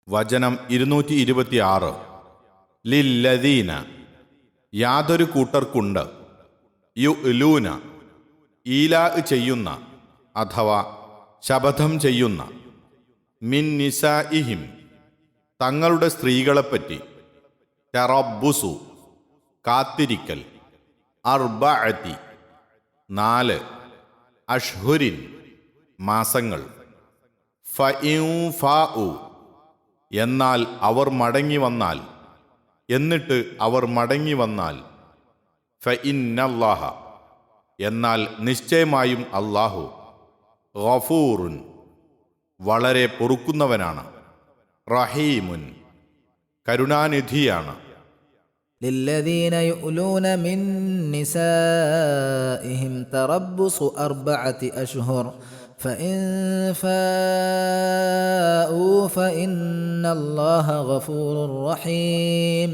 വചനം 226. ലില്ലദീന, യാതൊരു കൂട്ടർക്കുണ്ട്, യുഅ്ലൂന, ഈലാ ചെയ്യുന്ന അഥവാ ശപഥം ചെയ്യുന്ന, മിൻ നിസാഇഹിം, തങ്ങളുടെ സ്ത്രീകളെപ്പറ്റി, തറബ്ബുസു, കാത്തിരിക്കൽ, അർബഅതി, 4 അഷ്ഹുരിൻ, മാസങ്ങൾ, ഫഇൻ ഫാഉ, എന്നാൽ അവർ മടങ്ങി വന്നാൽ, എന്നിട്ട് അവർ മടങ്ങി വന്നാൽ, ഫഇന്നല്ലാഹ, എന്നാൽ നിശ്ചയമായും അല്ലാഹു, ഗഫൂറുൻ, വളരെ പൊറുക്കുന്നവനാണ്, റഹീമുൻ, കരുണാനിധിയാണ്. للذين يؤلون من نسائهم تربص 4 أشهر فإن فاءوا فإن الله غفور رحيم.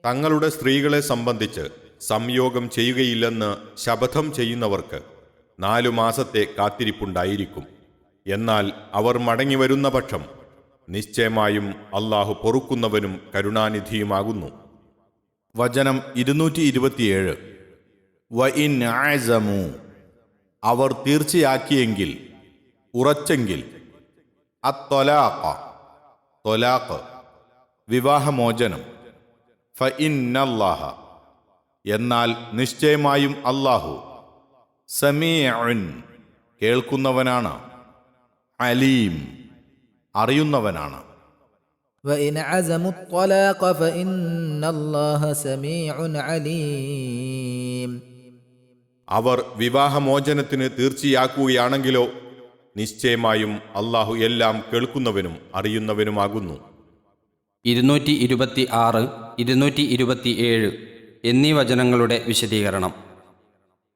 തങ്ങളുടെ സ്ത്രീകളെ സംബന്ധിച്ച് സംയോഗം ചെയ്യുകയില്ലെന്ന് ശപഥം ചെയ്യുന്നവർക്ക് 4 മാസത്തെ കാത്തിരിപ്പുണ്ടായിരിക്കും. എന്നാൽ അവർ മടങ്ങിവരുന്ന പക്ഷം നിശ്ചയമായും അല്ലാഹു പൊറുക്കുന്നവനും കരുണാനിധിയുമാകുന്നു. വചനം 227. വഇൻ അഅ്സമു, അവർ തീർച്ചയാക്കിയെങ്കിൽ, ഉറച്ചെങ്കിൽ, അത്തൊലാഖ, തൊലാഖ്, വിവാഹമോചനം, ഫഇന്നല്ലാഹ, എന്നാൽ നിശ്ചയമായും അല്ലാഹു, സമീഉൻ, കേൾക്കുന്നവനാണ്, അലീം, അറിയുന്നവനാണ്. وإن عزموا الطلاق فإن الله سميع عليم. അവർ വിവാഹമോചനത്തിന് തീർച്ചയാക്കുകയാണെങ്കിലോ നിശ്ചയമായും അല്ലാഹു എല്ലാം കേൾക്കുന്നവനും അറിയുന്നവനുമാകുന്നു. 226, 227 എന്നീ വചനങ്ങളുടെ വിശദീകരണം.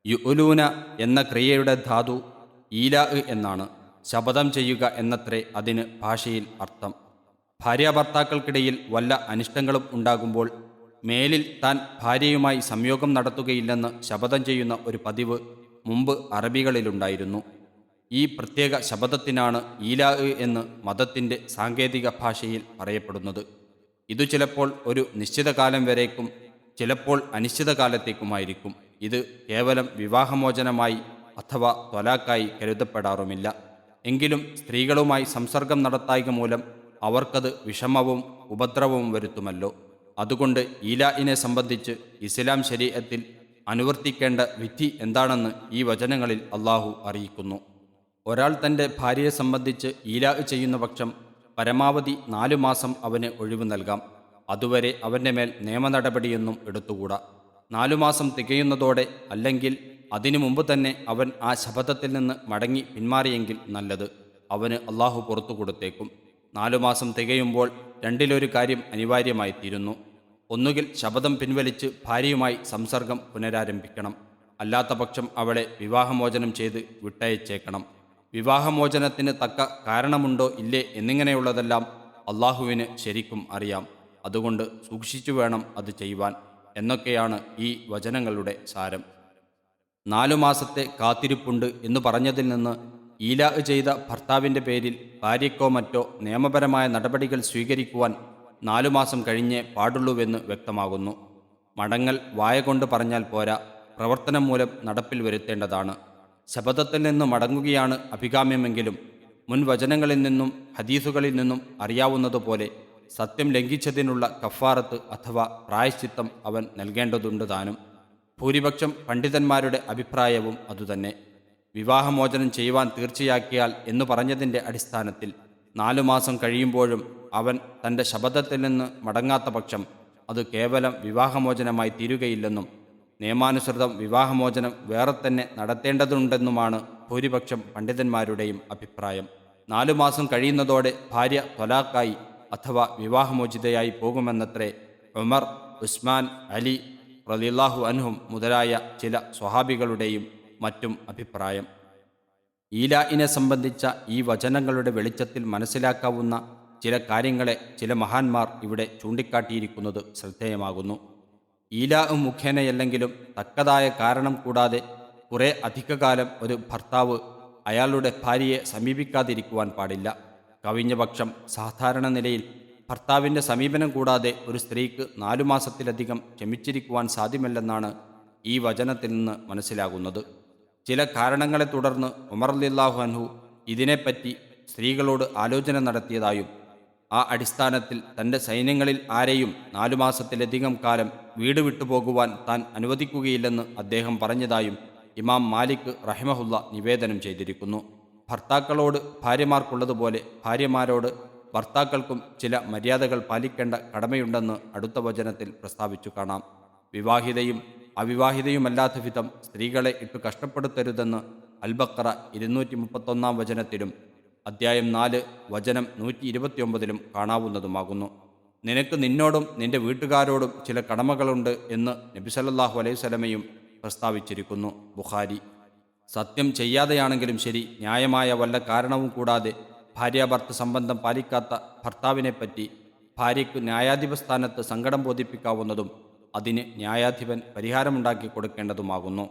യുഅ്ലൂന എന്ന ക്രിയയുടെ ധാതു ഈലാ എന്നാണ്. ശപഥം ചെയ്യുക എന്നത്രേ അതിന് ഭാഷയിൽ അർത്ഥം. ഭാര്യാഭർത്താക്കൾക്കിടയിൽ വല്ല അനിഷ്ടങ്ങളും ഉണ്ടാകുമ്പോൾ മേലിൽ താൻ ഭാര്യയുമായി സംയോഗം നടത്തുകയില്ലെന്ന് ശപഥം ചെയ്യുന്ന ഒരു പതിവ് മുമ്പ് അറബികളിലുണ്ടായിരുന്നു. ഈ പ്രത്യേക ശപഥത്തിനാണ് ഈലാ എന്ന് മതത്തിൻ്റെ സാങ്കേതിക ഭാഷയിൽ പറയപ്പെടുന്നത്. ഇതു ചിലപ്പോൾ ഒരു നിശ്ചിത കാലം വരേക്കും, ചിലപ്പോൾ അനിശ്ചിതകാലത്തേക്കുമായിരിക്കും. ഇത് കേവലം വിവാഹമോചനമായി അഥവാ ത്വലാക്കായി കരുതപ്പെടാറുമില്ല. എങ്കിലും സ്ത്രീകളുമായി സംസർഗം നടത്തായിക മൂലം അവർക്കത് വിഷമവും ഉപദ്രവവും വരുത്തുമല്ലോ. അതുകൊണ്ട് ഈലാഇനെ സംബന്ധിച്ച് ഇസ്ലാം ശരീഅത്തിൽ അനുവർത്തിക്കേണ്ട വിധി എന്താണെന്ന് ഈ വചനങ്ങളിൽ അല്ലാഹു അറിയിക്കുന്നു. ഒരാൾ തൻ്റെ ഭാര്യയെ സംബന്ധിച്ച് ഈലാ ചെയ്യുന്ന പക്ഷം പരമാവധി 4 മാസം അവന് ഒഴിവ് നൽകാം. അതുവരെ അവൻ്റെ മേൽ നിയമ നടപടിയൊന്നും എടുത്തുകൂടാ. 4 മാസം തികയുന്നതോടെ അല്ലെങ്കിൽ അതിനു മുമ്പ് തന്നെ അവൻ ആ ശപഥത്തിൽ നിന്ന് മടങ്ങി പിന്മാറിയെങ്കിൽ നല്ലത്. അവന് അല്ലാഹു പുറത്തു കൊടുത്തേക്കും. 4 മാസം തികയുമ്പോൾ രണ്ടിലൊരു കാര്യം അനിവാര്യമായിത്തീരുന്നു. ഒന്നുകിൽ ശപഥം പിൻവലിച്ച് ഭാര്യയുമായി സംസർഗം പുനരാരംഭിക്കണം. അല്ലാത്ത പക്ഷം അവളെ വിവാഹമോചനം ചെയ്ത് വിട്ടയച്ചേക്കണം. വിവാഹമോചനത്തിന് തക്ക കാരണമുണ്ടോ ഇല്ലേ എന്നിങ്ങനെയുള്ളതെല്ലാം അല്ലാഹുവിന് ശരിക്കും അറിയാം. അതുകൊണ്ട് സൂക്ഷിച്ചു വേണം അത് ചെയ്യുവാൻ എന്നൊക്കെയാണ് ഈ വചനങ്ങളുടെ സാരം. 4 മാസത്തെ കാത്തിരിപ്പുണ്ട് എന്ന് പറഞ്ഞതിൽ നിന്ന് ഈലാ ചെയ്ത ഭർത്താവിൻ്റെ പേരിൽ ഭാര്യയ്ക്കോ മറ്റോ നിയമപരമായ നടപടികൾ സ്വീകരിക്കുവാൻ 4 മാസം കഴിഞ്ഞേ പാടുള്ളൂവെന്ന് വ്യക്തമാകുന്നു. മടങ്ങൽ വായ കൊണ്ട് പറഞ്ഞാൽ പോരാ, പ്രവർത്തനം മൂലം നടപ്പിൽ വരുത്തേണ്ടതാണ്. ശപഥത്തിൽ നിന്ന് മടങ്ങുകയാണ് അഭികാമ്യമെങ്കിലും മുൻ വചനങ്ങളിൽ നിന്നും ഹദീസുകളിൽ നിന്നും അറിയാവുന്നതുപോലെ സത്യം ലംഘിച്ചതിനുള്ള കഫാറത്ത് അഥവാ പ്രായശ്ചിത്തം അവൻ നൽകേണ്ടതുണ്ട് താനും. ഭൂരിപക്ഷം പണ്ഡിതന്മാരുടെ അഭിപ്രായവും അതുതന്നെ. വിവാഹമോചനം ചെയ്യുവാൻ തീർച്ചയാക്കിയാൽ എന്നു പറഞ്ഞതിൻ്റെ അടിസ്ഥാനത്തിൽ 4 മാസം കഴിയുമ്പോഴും അവൻ തൻ്റെ ശപഥത്തിൽ നിന്ന് മടങ്ങാത്ത പക്ഷം അത് കേവലം വിവാഹമോചനമായി തീരുകയില്ലെന്നും നിയമാനുസൃതം വിവാഹമോചനം വേറെ തന്നെ നടത്തേണ്ടതുണ്ടെന്നുമാണ് ഭൂരിപക്ഷം പണ്ഡിതന്മാരുടെയും അഭിപ്രായം. 4 മാസം കഴിയുന്നതോടെ ഭാര്യ ത്വലാഖായി അഥവാ വിവാഹമോചിതയായി പോകുമെന്നത്രേ ഉമർ, ഉസ്മാൻ, അലി റളിയല്ലാഹു അൻഹും മുതലായ ചില സ്വഹാബികളുടെയും മറ്റും അഭിപ്രായം. ഈലാഇനെ സംബന്ധിച്ച ഈ വചനങ്ങളുടെ വെളിച്ചത്തിൽ മനസ്സിലാക്കാവുന്ന ചില കാര്യങ്ങളെ ചില മഹാന്മാർ ഇവിടെ ചൂണ്ടിക്കാട്ടിയിരിക്കുന്നത് ശ്രദ്ധേയമാകുന്നു. ഈലാ മുഖേനയല്ലെങ്കിലും തക്കതായ കാരണം കൂടാതെ കുറേ അധികകാലം ഒരു ഭർത്താവ് അയാളുടെ ഭാര്യയെ സമീപിക്കാതിരിക്കുവാൻ പാടില്ല. കവിഞ്ഞ പക്ഷം സാധാരണ നിലയിൽ ഭർത്താവിൻ്റെ സമീപനം കൂടാതെ ഒരു സ്ത്രീക്ക് 4 മാസത്തിലധികം ക്ഷമിച്ചിരിക്കുവാൻ സാധ്യമല്ലെന്നാണ് ഈ വചനത്തിൽ നിന്ന് മനസ്സിലാകുന്നത്. ചില കാരണങ്ങളെ തുടർന്ന് ഉമർ റളിയല്ലാഹു അൻഹു ഇതിനെപ്പറ്റി സ്ത്രീകളോട് ആലോചന നടത്തിയതായും ആ അടിസ്ഥാനത്തിൽ തൻ്റെ സൈന്യങ്ങളിൽ ആരെയും 4 മാസത്തിലധികം കാലം വീട് വിട്ടുപോകുവാൻ താൻ അനുവദിക്കുകയില്ലെന്ന് അദ്ദേഹം പറഞ്ഞതായും ഇമാം മാലിക് റഹിമഹുല്ല നിവേദനം ചെയ്തിരിക്കുന്നു. ഭർത്താക്കളോട് ഭാര്യമാർക്കുള്ളതുപോലെ ഭാര്യമാരോട് ഭർത്താക്കൾക്കും ചില മര്യാദകൾ പാലിക്കേണ്ട കടമയുണ്ടെന്ന് അടുത്ത വചനത്തിൽ പ്രസ്താവിച്ചു കാണാം. വിവാഹിതയും അവിവാഹിതയുമല്ലാത്ത വിധം സ്ത്രീകളെ ഇട്ടു കഷ്ടപ്പെടുത്തരുതെന്ന് അൽ-ബഖറ 231 വചനത്തിലും അദ്ധ്യായം 4 വചനം 129 കാണാവുന്നതുമാകുന്നു. നിനക്ക് നിന്നോടും നിന്റെ വീട്ടുകാരോടും ചില കടമകളുണ്ട് എന്ന് നബി സല്ലല്ലാഹു അലൈഹി വസല്ലമയും പ്രസ്താവിച്ചിരിക്കുന്നു. ബുഖാരി. സത്യം ചെയ്യാതെയാണെങ്കിലും ശരി, ന്യായമായ വല്ല കാരണവും കൂടാതെ ഭാര്യാഭർത്തൃ സംബന്ധം പാലിക്കാത്ത ഭർത്താവിനെപ്പറ്റി ഭാര്യയ്ക്ക് ന്യായാധിപ സ്ഥാനത്ത് സങ്കടം ബോധിപ്പിക്കാവുന്നതും അതിന് ന്യായാധിപൻ പരിഹാരമുണ്ടാക്കി കൊടുക്കേണ്ടതുമാകുന്നു.